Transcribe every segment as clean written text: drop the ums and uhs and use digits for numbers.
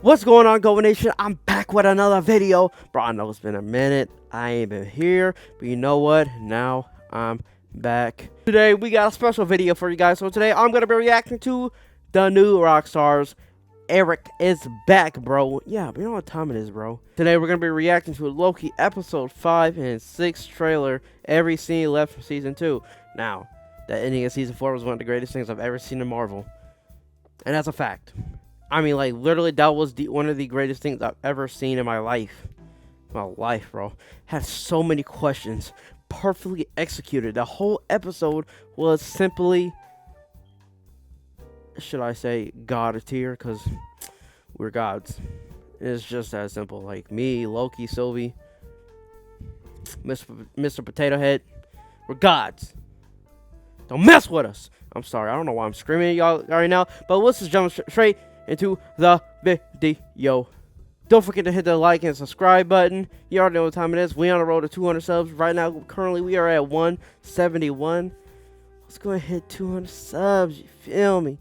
What's going on, Go Nation? I'm back with another video. Bro, I know it's been a minute. I ain't been here, but you know what? Now I'm back. Today, we got a special video for you guys. So today, I'm going to be reacting to the new Rockstars. Eric is back, bro. Yeah, but you know what time it is, bro. Today, we're going to be reacting to Loki episode 5 and 6 trailer. Every scene left from season 2. Now, the ending of season 4 was one of the greatest things I've ever seen in Marvel. And that's a fact. I mean, like, literally, that was one of the greatest things I've ever seen in my life. Bro. Had so many questions. Perfectly executed. The whole episode was simply, should I say, God tier? Because we're gods. It's just that simple. Like, me, Loki, Sylvie, Mr. Potato Head. We're gods. Don't mess with us. I'm sorry. I don't know why I'm screaming at y'all right now. But let's just jump straight into the video. Don't forget to hit the like and subscribe button. You already know what time it is. We on the road to 200 subs right now. Currently we are at 171. Let's go ahead and hit 200 subs. You feel me?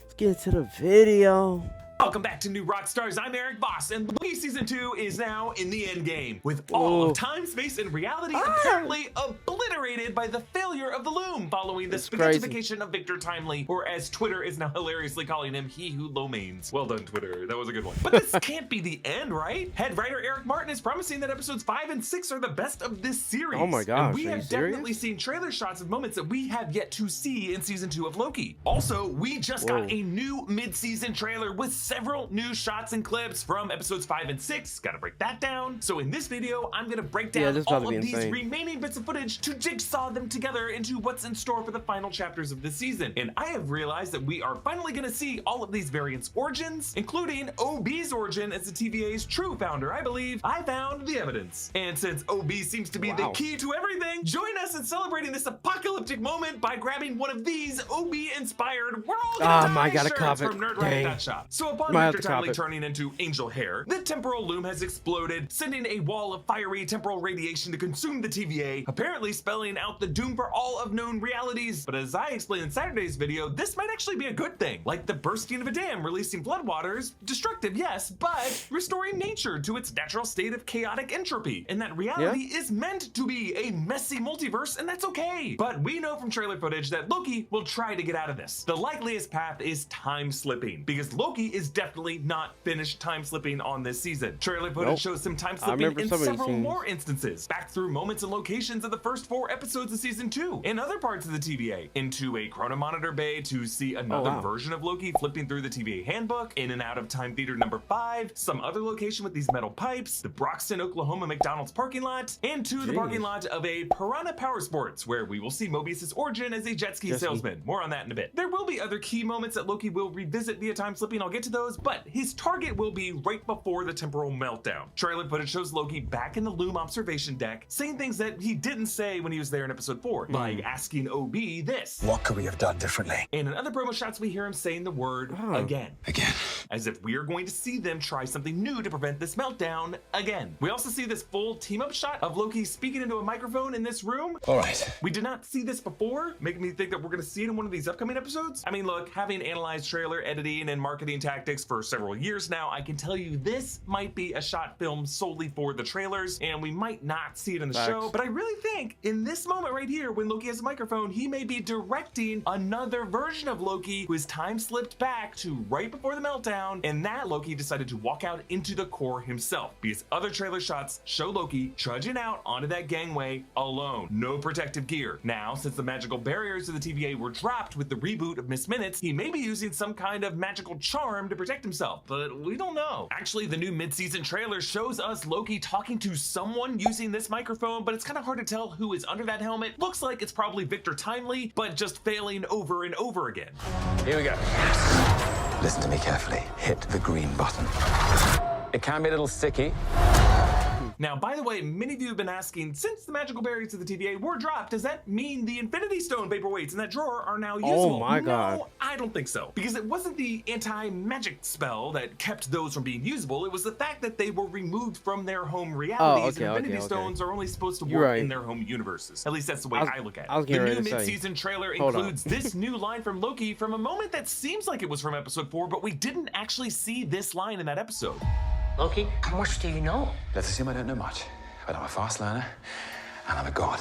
Let's get into the video. Welcome back to New Rockstars. I'm Eric Voss, and Loki Season 2 is now in the end game, with all of time, space, and reality apparently obliterated by the failure of the Loom following the spaghettification of Victor Timely, or as Twitter is now hilariously calling him, he who lomains. Well done, Twitter. That was a good one. But this can't be the end, right? Head writer Eric Martin is promising that episodes 5 and 6 are the best of this series. Oh my gosh, and we have definitely seen trailer shots of moments that we have yet to see in Season 2 of Loki. Also, we just got a new mid-season trailer with several new shots and clips from episodes 5 and 6. Gotta break that down. So in this video, I'm gonna break down all of these remaining bits of footage to jigsaw them together into what's in store for the final chapters of this season. And I have realized that we are finally gonna see all of these variants' origins, including OB's origin as the TVA's true founder. I believe I found the evidence. And since OB seems to be the key to everything, join us in celebrating this apocalyptic moment by grabbing one of these OB-inspired We're All Gonna Die shirts from nerdriot.shop. So upon Victor Timely turning into angel hair, the temporal loom has exploded, sending a wall of fiery temporal radiation to consume the TVA, apparently spelling out the doom for all of known realities. But as I explained in Saturday's video, this might actually be a good thing, like the bursting of a dam releasing floodwaters. Destructive, yes, but restoring nature to its natural state of chaotic entropy, and that reality is meant to be a messy multiverse, and that's okay. But we know from trailer footage that Loki will try to get out of this. The likeliest path is time slipping, because Loki is definitely not finished time slipping on this season. Trailer footage shows some time slipping in several more instances, back through moments and locations of the first 4 episodes of season 2, in other parts of the TVA, into a chronomonitor bay to see another version of Loki flipping through the TVA handbook, in and out of Time Theater number 5, some other location with these metal pipes, the Broxton, Oklahoma McDonald's parking lot, and to the parking lot of a Piranha Power Sports, where we will see Mobius's origin as a jet ski salesman. More on that in a bit. There will be other key moments that Loki will revisit via time slipping. I'll get to those, but his target will be right before the temporal meltdown. Trailer footage shows Loki back in the Loom observation deck, saying things that he didn't say when he was there in episode 4, like asking OB this. What could we have done differently? And in other promo shots, we hear him saying the word again. As if we are going to see them try something new to prevent this meltdown again. We also see this full team-up shot of Loki speaking into a microphone in this room. All right. We did not see this before, making me think that we're going to see it in one of these upcoming episodes. I mean, look, having analyzed trailer editing and marketing tactics for several years now, I can tell you this might be a shot filmed solely for the trailers, and we might not see it in the show, but I really think in this moment right here, when Loki has a microphone, he may be directing another version of Loki who has time slipped back to right before the meltdown, and that Loki decided to walk out into the core himself, because other trailer shots show Loki trudging out onto that gangway alone, no protective gear. Now, since the magical barriers of the TVA were dropped with the reboot of Miss Minutes, he may be using some kind of magical charm to protect himself, but we don't know. Actually, the new mid-season trailer shows us Loki talking to someone using this microphone, but it's kind of hard to tell who is under that helmet. Looks like it's probably Victor Timely, but just failing over and over again. Here we go. Listen to me carefully. Hit the green button. It can be a little sticky. Now, by the way, many of you have been asking, since the magical berries of the TVA were dropped, does that mean the Infinity Stone paperweights in that drawer are now usable? Oh my god. No, I don't think so. Because it wasn't the anti-magic spell that kept those from being usable. It was the fact that they were removed from their home realities. And Infinity Stones are only supposed to work in their home universes. At least that's the way I look at it. The new mid-season trailer includes this new line from Loki from a moment that seems like it was from episode 4, but we didn't actually see this line in that episode. Loki, how much do you know? Let's assume I don't know much, but I'm a fast learner, and I'm a god.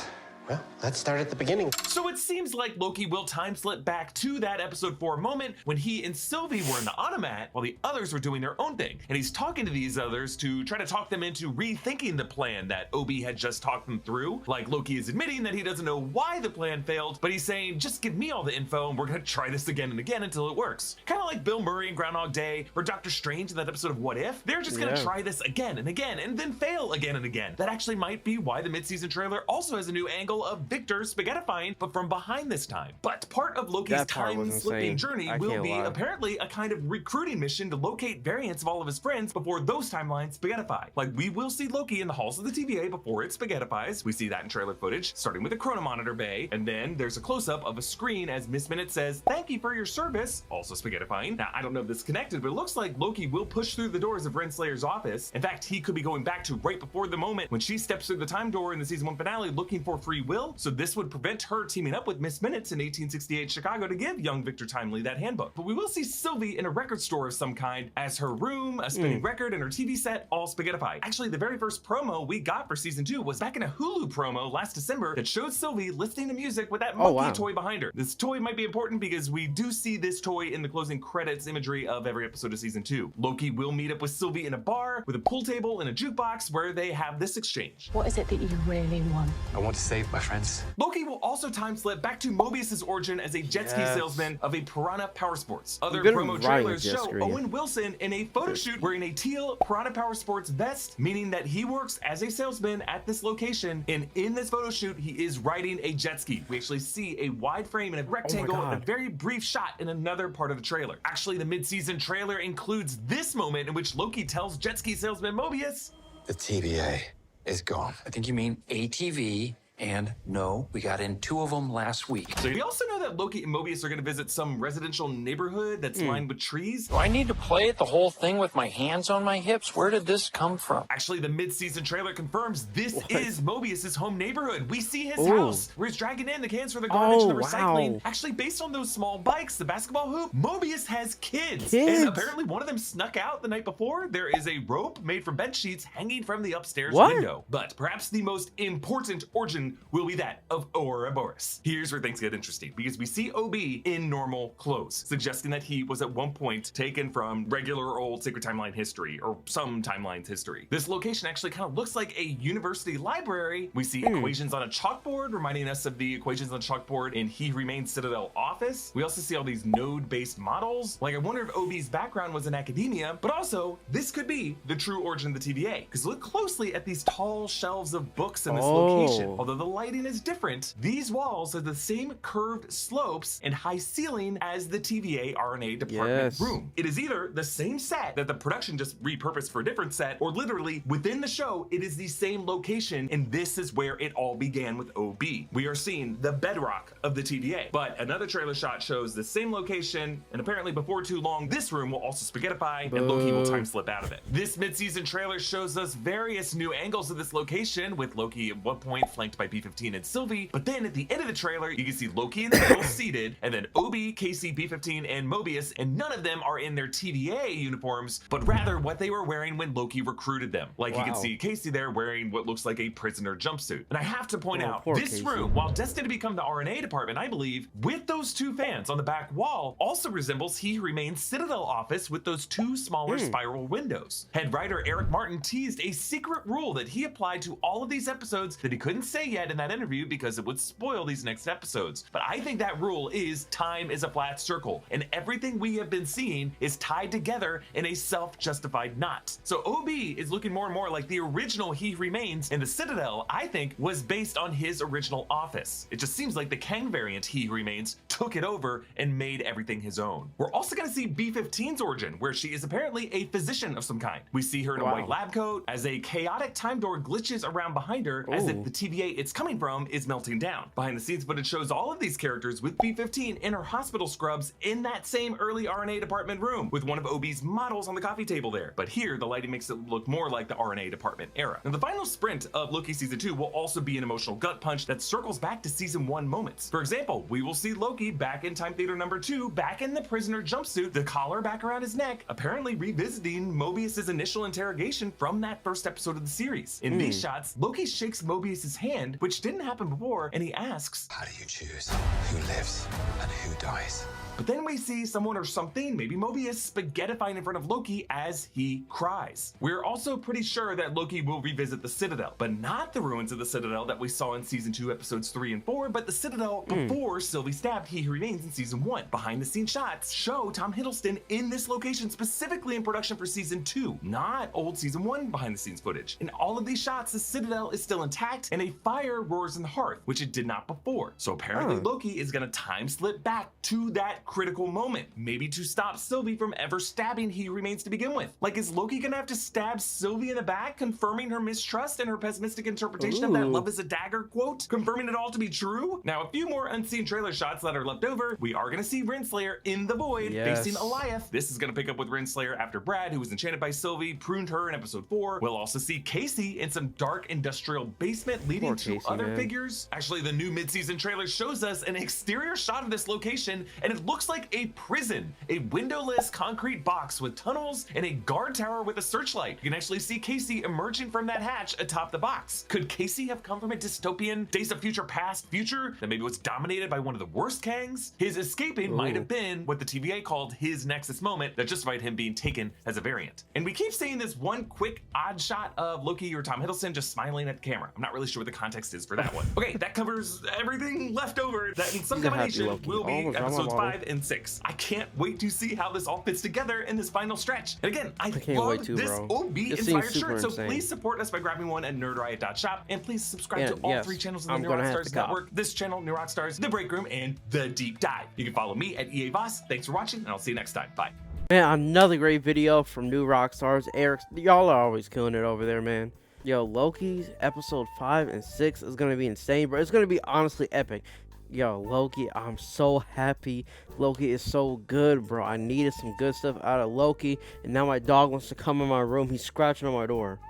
Well, let's start at the beginning. So it seems like Loki will time slip back to that episode 4 moment when he and Sylvie were in the automat while the others were doing their own thing. And he's talking to these others to try to talk them into rethinking the plan that Obi had just talked them through. Like Loki is admitting that he doesn't know why the plan failed, but he's saying, just give me all the info and we're gonna try this again and again until it works. Kind of like Bill Murray in Groundhog Day or Doctor Strange in that episode of What If. They're just gonna try this again and again and then fail again and again. That actually might be why the mid-season trailer also has a new angle of Victor spaghettifying, but from behind this time. But part of Loki's time-slipping journey will be apparently a kind of recruiting mission to locate variants of all of his friends before those timelines spaghettify. Like, we will see Loki in the halls of the TVA before it spaghettifies. We see that in trailer footage, starting with a chronomonitor bay, and then there's a close-up of a screen as Miss Minute says, "Thank you for your service," also spaghettifying. Now, I don't know if this is connected, but it looks like Loki will push through the doors of Renslayer's office. In fact, he could be going back to right before the moment when she steps through the time door in the season 1 finale looking for free will, so this would prevent her teaming up with Miss Minutes in 1868 Chicago to give young Victor Timely that handbook. But we will see Sylvie in a record store of some kind as her room, a spinning record, and her TV set all spaghettified. Actually, the very first promo we got for season 2 was back in a Hulu promo last December that showed Sylvie listening to music with that monkey toy behind her. This toy might be important because we do see this toy in the closing credits imagery of every episode of season 2. Loki will meet up with Sylvie in a bar with a pool table and a jukebox where they have this exchange. What is it that you really want? I want to save my friends. Loki will also time slip back to Mobius's origin as a jet ski salesman of a Piranha Power Sports. Other promo trailers show Owen Wilson in a photo shoot wearing a teal Piranha Power Sports vest, meaning that he works as a salesman at this location, and in this photo shoot he is riding a jet ski. We actually see a wide frame and a rectangle and a very brief shot in another part of the trailer. Actually, the mid-season trailer includes this moment in which Loki tells jet ski salesman Mobius, The TVA is gone. I think you mean ATV. And no, we got in 2 of them last week. So you also know that Loki and Mobius are going to visit some residential neighborhood that's lined with trees. Do I need to play it the whole thing with my hands on my hips? Where did this come from? Actually, the mid-season trailer confirms this is Mobius's home neighborhood. We see his house where he's dragging in the cans for the garbage and the recycling. Actually, based on those small bikes, the basketball hoop, Mobius has kids. And apparently one of them snuck out the night before. There is a rope made from bed sheets hanging from the upstairs window. But perhaps the most important origin will be that of Ouroboros. Here's where things get interesting, because we see OB in normal clothes, suggesting that he was at one point taken from regular old Sacred Timeline history, or some timelines history. This location actually kind of looks like a university library. We see equations on a chalkboard, reminding us of the equations on chalkboard in He Remains Citadel office. We also see all these node-based models. Like, I wonder if OB's background was in academia, but also this could be the true origin of the TVA, because look closely at these tall shelves of books in this location. Although the lighting is different, these walls have the same curved slopes and high ceiling as the TVA RNA department room. It is either the same set that the production just repurposed for a different set, or literally within the show it is the same location, and this is where it all began with OB. We are seeing the bedrock of the TVA. But another trailer shot shows the same location, and apparently before too long this room will also spaghettify and Loki will time slip out of it. This mid-season trailer shows us various new angles of this location, with Loki at one point flanked by B-15 and Sylvie, but then at the end of the trailer you can see Loki in the middle seated, and then Obi, Casey, B-15, and Mobius, and none of them are in their TVA uniforms, but rather what they were wearing when Loki recruited them. Like, you can see Casey there wearing what looks like a prisoner jumpsuit. And I have to point out, this room, while destined to become the RNA department, I believe, with those 2 fans on the back wall, also resembles He Remains Citadel office with those 2 smaller spiral windows. Head writer Eric Martin teased a secret rule that he applied to all of these episodes that he couldn't say yet in that interview because it would spoil these next episodes. But I think that rule is time is a flat circle, and everything we have been seeing is tied together in a self-justified knot. So OB is looking more and more like the original He Remains, and the Citadel, I think, was based on his original office. It just seems like the Kang variant He Remains took it over and made everything his own. We're also going to see B-15's origin, where she is apparently a physician of some kind. We see her in a white lab coat as a chaotic time door glitches around behind her as if the TVA it's coming from is melting down. Behind the scenes footage shows all of these characters with B-15 in her hospital scrubs in that same early RNA department room with one of OB's models on the coffee table there. But here, the lighting makes it look more like the RNA department era. Now, the final sprint of Loki Season 2 will also be an emotional gut punch that circles back to Season 1 moments. For example, we will see Loki back in Time Theater number 2, back in the prisoner jumpsuit, the collar back around his neck, apparently revisiting Mobius's initial interrogation from that first episode of the series. In these shots, Loki shakes Mobius's hand, which didn't happen before, and he asks, How do you choose who lives and who dies? but then we see someone or something, maybe Mobius, spaghettifying in front of Loki as he cries. We're also pretty sure that Loki will revisit the Citadel, but not the ruins of the Citadel that we saw in Season 2, Episodes 3 and 4, but the Citadel before Sylvie stabbed He Who Remains in Season 1. Behind the scenes shots show Tom Hiddleston in this location specifically in production for Season 2, not old Season 1 behind the scenes footage. In all of these shots, the Citadel is still intact and a fire roars in the hearth, which it did not before. So apparently Loki is gonna time slip back to that critical moment, maybe to stop Sylvie from ever stabbing He Who Remains to begin with. Like, is Loki gonna have to stab Sylvie in the back, confirming her mistrust and her pessimistic interpretation of that love is a dagger quote, confirming it all to be true? Now, a few more unseen trailer shots that are left over. We are gonna see Renslayer in the void facing Eliath. This is gonna pick up with Renslayer after Brad, who was enchanted by Sylvie, pruned her in episode 4. We'll also see Casey in some dark industrial basement leading to other figures. Actually, the new mid-season trailer shows us an exterior shot of this location, and it looks like a prison, a windowless concrete box with tunnels and a guard tower with a searchlight. You can actually see Casey emerging from that hatch atop the box. Could Casey have come from a dystopian Days of Future Past future that maybe was dominated by one of the worst Kangs? His escaping might have been what the TVA called his Nexus moment that justified him being taken as a variant. And we keep seeing this one quick odd shot of Loki or Tom Hiddleston just smiling at the camera. I'm not really sure what the context is for that one. Okay, that covers everything left over that in some combination will be episodes 5 and 6. I can't wait to see how this all fits together in this final stretch. And again, I love this OB inspired shirt, so please support us by grabbing one at nerdriot.shop, and please subscribe to all 3 channels in the New Rockstars Network, this channel, New Rockstars, The Break Room, and The Deep Dive. You can follow me at EA Voss. Thanks for watching, and I'll see you next time. Bye. Man, another great video from New Rockstars. Eric, y'all are always killing it over there, man. Yo, Loki's episode 5 and 6 is gonna be insane, bro. It's gonna be honestly epic. Yo, Loki, I'm so happy. Loki is so good, bro. I needed some good stuff out of Loki, and now my dog wants to come in my room. He's scratching on my door.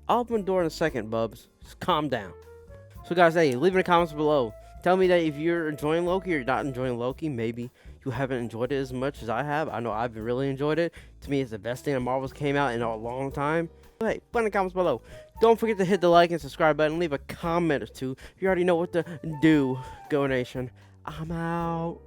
I'll open the door in a second, Bubs. Just calm down. So, guys, hey, leave in the comments below. Tell me that if you're enjoying Loki or you're not enjoying Loki. Maybe you haven't enjoyed it as much as I have. I know I've really enjoyed it. To me, it's the best thing that Marvel's came out in a long time. But hey, put in the comments below. Don't forget to hit the like and subscribe button. Leave a comment or two. You already know what to do. Go Nation. I'm out.